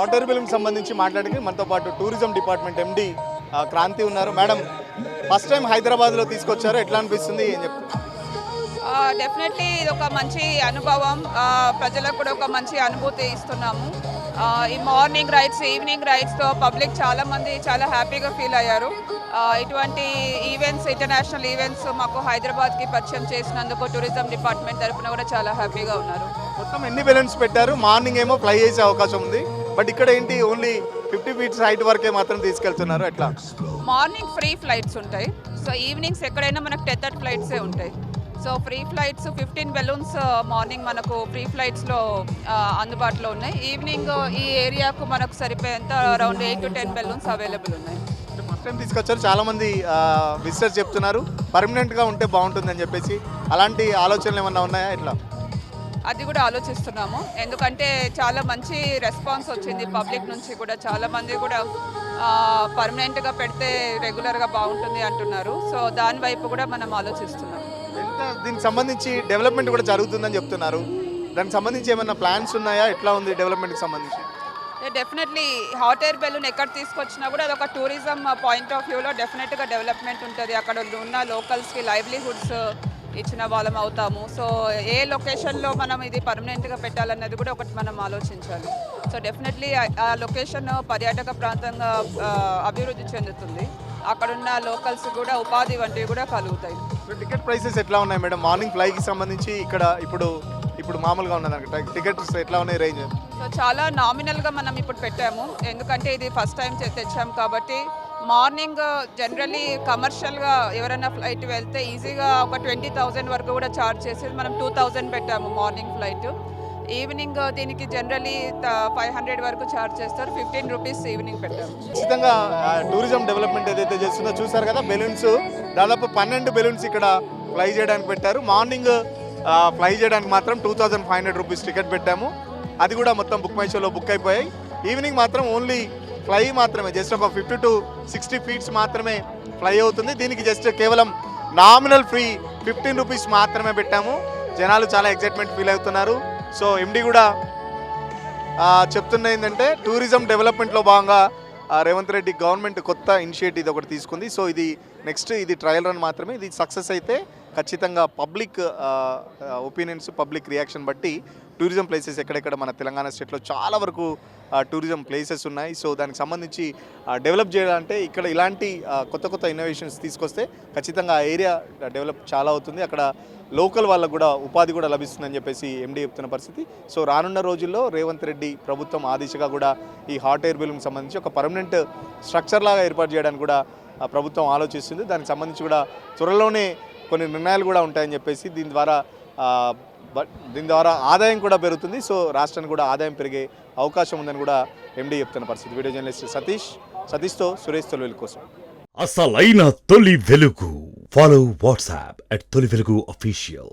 Hot air balloon సంబంధించి మాట్లాడితే మనతో పాటు టూరిజం డిపార్ట్మెంట్ ఎండి క్రాంతి ఉన్నారు. మేడం, ఫస్ట్ టైం హైదరాబాద్లో తీసుకొచ్చారు, ఎట్లా అనిపిస్తుంది, ఏం చెప్తారు? డెఫినెట్లీ ఇది ఒక మంచి అనుభవం, ప్రజలకు కూడా ఒక మంచి అనుభూతి ఇస్తున్నాము. ఈ మార్నింగ్ రైడ్స్, ఈవినింగ్ రైడ్స్తో పబ్లిక్ చాలామంది చాలా హ్యాపీగా ఫీల్ అయ్యారు. ఇటువంటి ఈవెంట్స్, ఇంటర్నేషనల్ ఈవెంట్స్ మాకు హైదరాబాద్కి పరిచయం చేసినందుకు టూరిజం డిపార్ట్మెంట్ తరఫున కూడా చాలా హ్యాపీగా ఉన్నారు. మొత్తం ఎన్ని బెలూన్స్ పెట్టారు? మార్నింగ్ ఏమో ఫ్లై చేసే అవకాశం ఉంది, బట్ ఇక్కడ ఏంటి ఓన్లీ 50 ఫీట్స్ హైట్ వరకే మాత్రం తీసుకెళ్తున్నారు, ఎట్లా? మార్నింగ్ ఫ్రీ ఫ్లైట్స్ ఉంటాయి, సో ఈవినింగ్స్ ఎక్కడైనా మనకు డెజర్ట్ ఫ్లైట్సే ఉంటాయి. So free flights 15 balloons morning మనకు ఫ్రీ ఫ్లైట్స్లో అందుబాటులో ఉన్నాయి. ఈవినింగ్ ఈ ఏరియాకు మనకు సరిపోయేంత అరౌండ్ 8 to 10 బెలూన్స్ అవైలబుల్ ఉన్నాయి. ఫస్ట్ టైం తీసుకొచ్చారు, చాలామంది విజిటర్స్ చెప్తున్నారు పర్మనెంట్గా ఉంటే బాగుంటుందని చెప్పేసి. అలాంటి ఆలోచనలు ఏమన్నా ఉన్నాయా, ఎట్లా? అది కూడా ఆలోచిస్తున్నాము, ఎందుకంటే చాలా మంచి రెస్పాన్స్ వచ్చింది పబ్లిక్ నుంచి కూడా. చాలామంది కూడా పర్మనెంట్గా పెడితే రెగ్యులర్గా బాగుంటుంది అంటున్నారు. సో దాని వైపు కూడా మనం ఆలోచిస్తున్నాం. దీనికి సంబంధించి డెవలప్మెంట్ కూడా జరుగుతుందని చెప్తున్నారు. దానికి సంబంధించి ఏమైనా ప్లాన్స్ ఉన్నాయా, ఎట్లా ఉంది డెవలప్మెంట్కి సంబంధించి? డెఫినెట్లీ హాట్ ఎయిర్ బెలూన్ ఎక్కడ తీసుకొచ్చినా కూడా అదొక టూరిజం పాయింట్ ఆఫ్ వ్యూలో డెఫినెట్గా డెవలప్మెంట్ ఉంటుంది. అక్కడ ఉన్న లోకల్స్కి లైవ్లీహుడ్స్ ఇచ్చిన వాళ్ళం అవుతాము. సో ఏ లొకేషన్లో మనం ఇది పర్మనెంట్గా పెట్టాలన్నది కూడా ఒకటి మనం ఆలోచించాలి. సో డెఫినెట్లీ ఆ లొకేషన్ పర్యాటక ప్రాంతంగా అభివృద్ధి చెందుతుంది. అక్కడున్న లోకల్స్ కూడా ఉపాధి వంటివి కూడా కలుగుతాయి. సో టికెట్ ప్రైసెస్ ఎట్లా ఉన్నాయి మేడం? మార్నింగ్ ఫ్లైకి సంబంధించి ఇక్కడ ఇప్పుడు మామూలుగా ఉన్నది టికెట్స్ ఎట్లా ఉన్నాయి రేంజ్? సో చాలా నామినల్గా మనం ఇప్పుడు పెట్టాము, ఎందుకంటే ఇది ఫస్ట్ టైం తెచ్చాము కాబట్టి. మార్నింగ్ జనరల్లీ కమర్షియల్గా ఎవరైనా ఫ్లైట్ వెళ్తే ఈజీగా ఒక 20,000 వరకు కూడా ఛార్జ్ చేసేది, మనం 2,000 పెట్టాము మార్నింగ్ ఫ్లైట్. ఈవినింగ్ దీనికి జనరలీ 500 వరకు ఛార్జ్ చేస్తారు, 15 రూపీస్ ఈవినింగ్ పెట్టాము. ఖచ్చితంగా టూరిజం డెవలప్మెంట్ ఏదైతే చేస్తుందో చూసారు కదా, బెలూన్స్ దాదాపు 12 బెలూన్స్ ఇక్కడ ఫ్లై చేయడానికి పెట్టారు. మార్నింగ్ ఫ్లై చేయడానికి మాత్రం 2,500 రూపీస్ టికెట్ పెట్టాము, అది కూడా మొత్తం బుక్ మై షోలో బుక్ అయిపోయాయి. ఈవినింగ్ మాత్రం ఓన్లీ ఫ్లై మాత్రమే, జస్ట్ ఒక 50 to 60 ఫీట్స్ మాత్రమే ఫ్లై అవుతుంది. దీనికి జస్ట్ కేవలం నామినల్ ఫ్రీ 15 రూపీస్ మాత్రమే పెట్టాము. జనాలు చాలా ఎక్సైట్మెంట్ ఫీల్ అవుతున్నారు. సో ఎండి కూడా చెప్తున్న ఏంటంటే టూరిజం డెవలప్మెంట్లో భాగంగా రేవంత్ రెడ్డి గవర్నమెంట్ కొత్త ఇనిషియేటివ్ ఒకటి తీసుకుంది. సో ఇది నెక్స్ట్ ఇది ట్రయల్ రన్ మాత్రమే, ఇది సక్సెస్ అయితే ఖచ్చితంగా పబ్లిక్ ఒపీనియన్స్, పబ్లిక్ రియాక్షన్ బట్టి టూరిజం ప్లేసెస్ ఎక్కడెక్కడ మన తెలంగాణ స్టేట్లో చాలా వరకు టూరిజం ప్లేసెస్ ఉన్నాయి. సో దానికి సంబంధించి డెవలప్ చేయాలంటే ఇక్కడ ఇలాంటి కొత్త ఇన్నోవేషన్స్ తీసుకొస్తే ఖచ్చితంగా ఆ ఏరియా డెవలప్ చాలా అవుతుంది. అక్కడ లోకల్ వాళ్ళకు కూడా ఉపాధి కూడా లభిస్తుందని చెప్పేసి ఎండి చెప్తున్న పరిస్థితి. సో రానున్న రోజుల్లో రేవంత్ రెడ్డి ప్రభుత్వం ఆ దిశగా కూడా ఈ హాట్ ఎయిర్ బెలూన్కి సంబంధించి ఒక పర్మనెంట్ స్ట్రక్చర్ లాగా ఏర్పాటు చేయడానికి కూడా ప్రభుత్వం ఆలోచిస్తుంది. దానికి సంబంధించి కూడా త్వరలోనే కొన్ని నిర్ణయాలు కూడా ఉంటాయని చెప్పేసి దీని ద్వారా ఆదాయం కూడా పెరుగుతుంది. సో రాష్ట్రానికి కూడా ఆదాయం పెరిగే అవకాశం ఉందని కూడా ఎండి చెప్తున్న పరిస్థితి. వీడియో జర్నలిస్ట్ సతీష్తో సురేష్ తొలి వెలుగు కోసం. అసలైన తొలి వెలుగు. ఫాలో వాట్సాప్ @తొలి వెలుగు అఫీషియల్.